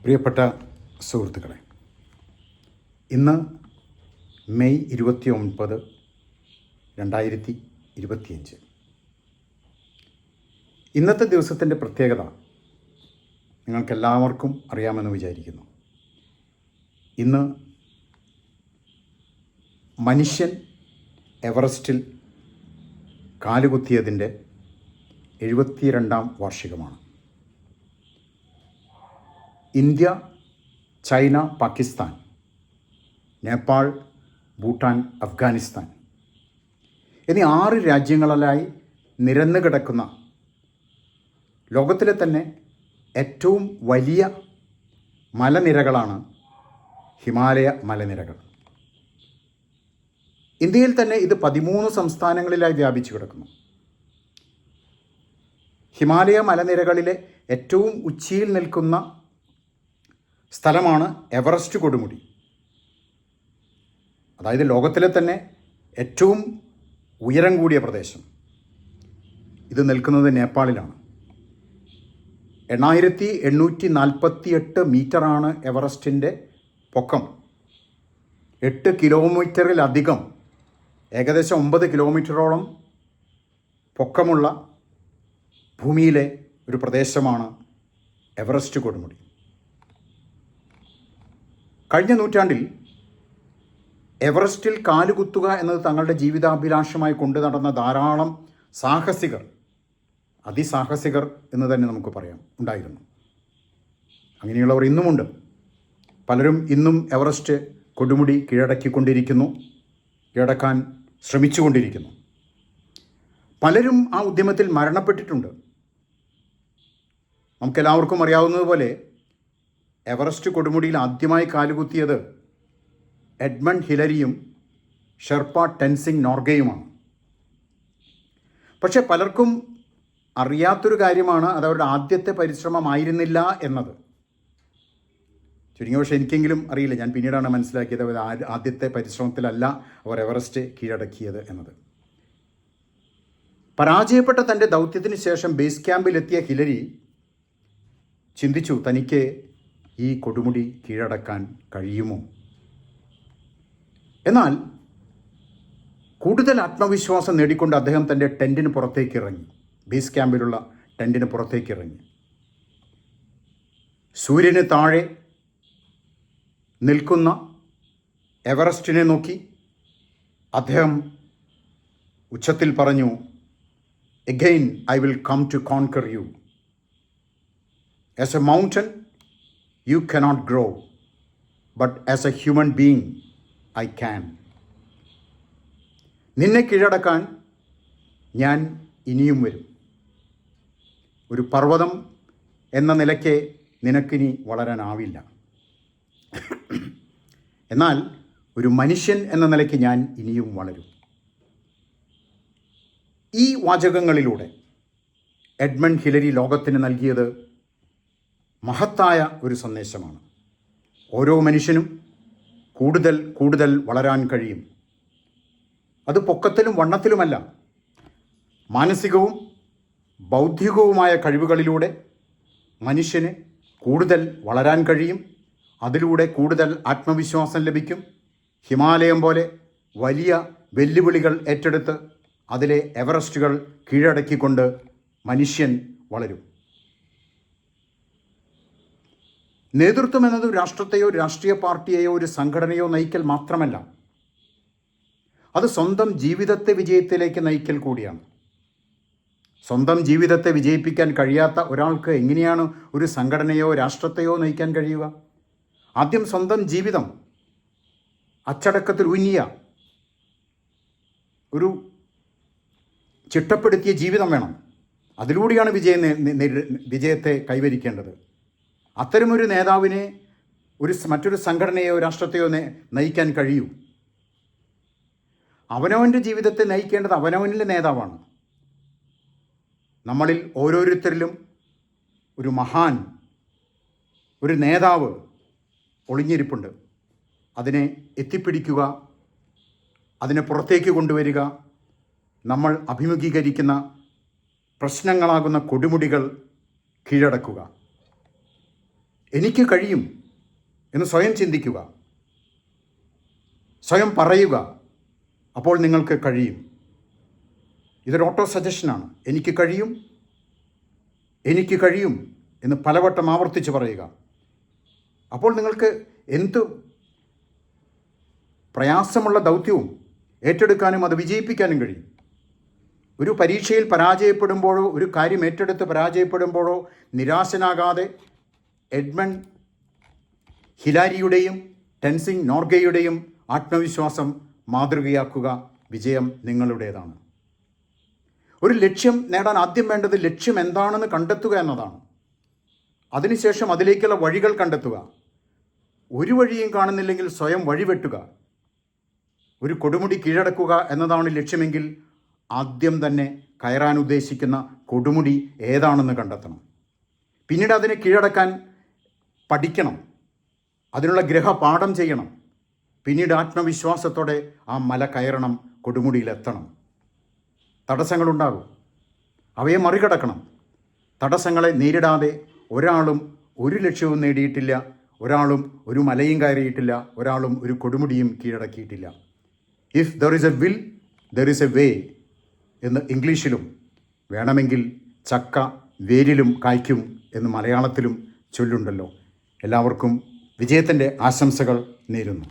പ്രിയപ്പെട്ട സുഹൃത്തുക്കളെ, ഇന്ന് മെയ് 29, 2025. ഇന്നത്തെ ദിവസത്തിൻ്റെ പ്രത്യേകത നിങ്ങൾക്കെല്ലാവർക്കും അറിയാമെന്ന് വിചാരിക്കുന്നു. ഇന്ന് മനുഷ്യൻ എവറസ്റ്റിൽ കാലുകുത്തിയതിൻ്റെ 72ാം വാർഷികമാണ്. ഇന്ത്യ, ചൈന, പാകിസ്ഥാൻ, നേപ്പാൾ, ഭൂട്ടാൻ, അഫ്ഗാനിസ്ഥാൻ എന്നീ 6 രാജ്യങ്ങളിലായി നിരന്നു കിടക്കുന്ന ലോകത്തിലെ തന്നെ ഏറ്റവും വലിയ മലനിരകളാണ് ഹിമാലയ മലനിരകൾ. ഇന്ത്യയിൽ തന്നെ ഇത് 13 സംസ്ഥാനങ്ങളിലായി വ്യാപിച്ചു കിടക്കുന്നു. ഹിമാലയ മലനിരകളിലെ ഏറ്റവും ഉച്ചിയിൽ നിൽക്കുന്ന സ്ഥലമാണ് എവറസ്റ്റ് കൊടുമുടി. അതായത് ലോകത്തിലെ തന്നെ ഏറ്റവും ഉയരം കൂടിയ പ്രദേശം. ഇത് നിൽക്കുന്നത് നേപ്പാളിലാണ്. 8848 മീറ്ററാണ് എവറസ്റ്റിൻ്റെ പൊക്കം. 8 കിലോമീറ്ററിലധികം, ഏകദേശം 9 കിലോമീറ്ററോളം പൊക്കമുള്ള ഭൂമിയിലെ ഒരു പ്രദേശമാണ് എവറസ്റ്റ് കൊടുമുടി. കഴിഞ്ഞ നൂറ്റാണ്ടിൽ എവറസ്റ്റിൽ കാലുകുത്തുക എന്നത് തങ്ങളുടെ ജീവിതാഭിലാഷമായി കൊണ്ടു നടന്ന ധാരാളം സാഹസികർ, അതിസാഹസികർ എന്ന് തന്നെ നമുക്ക് പറയാം, ഉണ്ടായിരുന്നു. അങ്ങനെയുള്ളവർ ഇന്നുമുണ്ട്. പലരും ഇന്നും എവറസ്റ്റ് കൊടുമുടി കീഴടക്കാൻ ശ്രമിച്ചുകൊണ്ടിരിക്കുന്നു. പലരും ആ ഉദ്യമത്തിൽ മരണപ്പെട്ടിട്ടുണ്ട്. നമുക്കെല്ലാവർക്കും അറിയാവുന്നതുപോലെ എവറസ്റ്റ് കൊടുമുടിയിൽ ആദ്യമായി കാലുകുത്തിയത് എഡ്മണ്ട് ഹിലരിയും ഷെർപ്പ ടെൻസിംഗ് നോർഗയുമാണ്. പക്ഷെ പലർക്കും അറിയാത്തൊരു കാര്യമാണ്, അത് അവരുടെ ആദ്യത്തെ പരിശ്രമമായിരുന്നില്ല എന്നത്. ചുരുങ്ങിയ പക്ഷേ എനിക്കെങ്കിലും അറിയില്ല, ഞാൻ പിന്നീടാണ് മനസ്സിലാക്കിയത് അവർ ആദ്യത്തെ പരിശ്രമത്തിലല്ല അവർ എവറസ്റ്റ് കീഴടക്കിയത് എന്നത്. പരാജയപ്പെട്ട തൻ്റെ ദൗത്യത്തിന് ശേഷം ബേസ് ക്യാമ്പിലെത്തിയ ഹിലരി ചിന്തിച്ചു, തനിക്ക് ഈ കൊടുമുടി കീഴടക്കാൻ കഴിയുമോ. എന്നാൽ കൂടുതൽ ആത്മവിശ്വാസം നേടിക്കൊണ്ട് അദ്ദേഹം തൻ്റെ ടെൻറ്റിന് പുറത്തേക്ക് ഇറങ്ങി. ബേസ് ക്യാമ്പിലുള്ള ടെൻറ്റിന് പുറത്തേക്ക് ഇറങ്ങി. സൂര്യന് താഴെ നിൽക്കുന്ന എവറസ്റ്റിനെ നോക്കി അദ്ദേഹം ഉച്ചത്തിൽ പറഞ്ഞു, "Again I will come to conquer you. As a mountain you cannot grow, but as a human being I can." നിന്നെ കീഴടക്കാൻ ഞാൻ ഇനിയും വരും. ഒരു പർവ്വതം എന്ന നിലയ്ക്ക് നിനക്കിനി വളരാനാവില്ല. എന്നാൽ ഒരു മനുഷ്യൻ എന്ന നിലയ്ക്ക് ഞാൻ ഇനിയും വളരും. ഈ വാചകങ്ങളിലൂടെ എഡ്മണ്ട് ഹിലരി ലോകത്തിന് നൽകിയത് മഹത്തായ ഒരു സന്ദേശമാണ്. ഓരോ മനുഷ്യനും കൂടുതൽ കൂടുതൽ വളരാൻ കഴിയും. അത് പൊക്കത്തിലും വണ്ണത്തിലുമല്ല, മാനസികവും ബൗദ്ധികവുമായ കഴിവുകളിലൂടെ മനുഷ്യന് കൂടുതൽ വളരാൻ കഴിയും. അതിലൂടെ കൂടുതൽ ആത്മവിശ്വാസം ലഭിക്കും. ഹിമാലയം പോലെ വലിയ വെല്ലുവിളികൾ ഏറ്റെടുത്ത് അതിലെ എവറസ്റ്റുകൾ കീഴടക്കിക്കൊണ്ട് മനുഷ്യൻ വളരും. നേതൃത്വം എന്നത് രാഷ്ട്രത്തെയോ രാഷ്ട്രീയ പാർട്ടിയെയോ ഒരു സംഘടനയോ നയിക്കൽ മാത്രമല്ല, അത് സ്വന്തം ജീവിതത്തെ വിജയത്തിലേക്ക് നയിക്കൽ കൂടിയാണ്. സ്വന്തം ജീവിതത്തെ വിജയിപ്പിക്കാൻ കഴിയാത്ത ഒരാൾക്ക് എങ്ങനെയാണ് ഒരു സംഘടനയോ രാഷ്ട്രത്തെയോ നയിക്കാൻ കഴിയുക? ആദ്യം സ്വന്തം ജീവിതം അച്ചടക്കത്തിൽ ഊന്നിയ ഒരു ചിട്ടപ്പെടുത്തിയ ജീവിതം വേണം. അതിലൂടെയാണ് വിജയത്തെ കൈവരിക്കേണ്ടത്. അത്തരമൊരു നേതാവിനെ മറ്റൊരു സംഘടനയോ രാഷ്ട്രത്തെയോ നയിക്കാൻ കഴിയൂ. അവനവൻ്റെ ജീവിതത്തെ നയിക്കേണ്ടത് അവനവനിലെ നേതാവാണ്. നമ്മളിൽ ഓരോരുത്തരിലും ഒരു മഹാൻ, ഒരു നേതാവ് ഒളിഞ്ഞിരിപ്പുണ്ട്. അതിനെ എത്തിപ്പിടിക്കുക, അതിനെ പുറത്തേക്ക് കൊണ്ടുവരിക, നമ്മൾ അഭിമുഖീകരിക്കുന്ന പ്രശ്നങ്ങളാകുന്ന കൊടുമുടികൾ കീഴടക്കുക. എനിക്ക് കഴിയും എന്ന് സ്വയം ചിന്തിക്കുക, സ്വയം പറയുക. അപ്പോൾ നിങ്ങൾക്ക് കഴിയും. ഇതൊരു ഓട്ടോ സജഷനാണ്. എനിക്ക് കഴിയും, എനിക്ക് കഴിയും എന്ന് പലവട്ടം ആവർത്തിച്ച് പറയുക. അപ്പോൾ നിങ്ങൾക്ക് എന്ത് പ്രയാസമുള്ള ദൗത്യവും ഏറ്റെടുക്കാനും അത് വിജയിപ്പിക്കാനും കഴിയും. ഒരു പരീക്ഷയിൽ പരാജയപ്പെടുമ്പോഴോ ഒരു കാര്യം ഏറ്റെടുത്ത് പരാജയപ്പെടുമ്പോഴോ നിരാശനാകാതെ എഡ്മണ്ട് ഹിലാരിയുടെയും ടെൻസിംഗ് നോർഗയുടെയും ആത്മവിശ്വാസം മാതൃകയാക്കുക. വിജയം നിങ്ങളുടേതാണ്. ഒരു ലക്ഷ്യം നേടാൻ ആദ്യം വേണ്ടത് ലക്ഷ്യം എന്താണെന്ന് കണ്ടെത്തുക എന്നതാണ്. അതിനുശേഷം അതിലേക്കുള്ള വഴികൾ കണ്ടെത്തുക. ഒരു വഴിയും കാണുന്നില്ലെങ്കിൽ സ്വയം വഴിവെട്ടുക. ഒരു കൊടുമുടി കീഴടക്കുക എന്നതാണ് ലക്ഷ്യമെങ്കിൽ ആദ്യം തന്നെ കയറാൻ ഉദ്ദേശിക്കുന്ന കൊടുമുടി ഏതാണെന്ന് കണ്ടെത്തണം. പിന്നീട് അതിനെ കീഴടക്കാൻ പഠിക്കണം, അതിനുള്ള ഗ്രഹപാഠം ചെയ്യണം. പിന്നീട് ആത്മവിശ്വാസത്തോടെ ആ മല കയറണം, കൊടുമുടിയിലെത്തണം. തടസ്സങ്ങളുണ്ടാകും, അവയെ മറികടക്കണം. തടസ്സങ്ങളെ നേരിടാതെ ഒരാളും ഒരു ലക്ഷ്യവും നേടിയിട്ടില്ല, ഒരാളും ഒരു മലയും കയറിയിട്ടില്ല, ഒരാളും ഒരു കൊടുമുടിയും കീഴടക്കിയിട്ടില്ല. If there is a will there is a way എന്ന് ഇംഗ്ലീഷിലും, വേണമെങ്കിൽ ചക്ക വേരിലും കായ്ക്കും എന്ന് മലയാളത്തിലും ചൊല്ലുണ്ടല്ലോ. എല്ലാവർക്കും വിജയത്തിൻ്റെ ആശംസകൾ നേരുന്നു.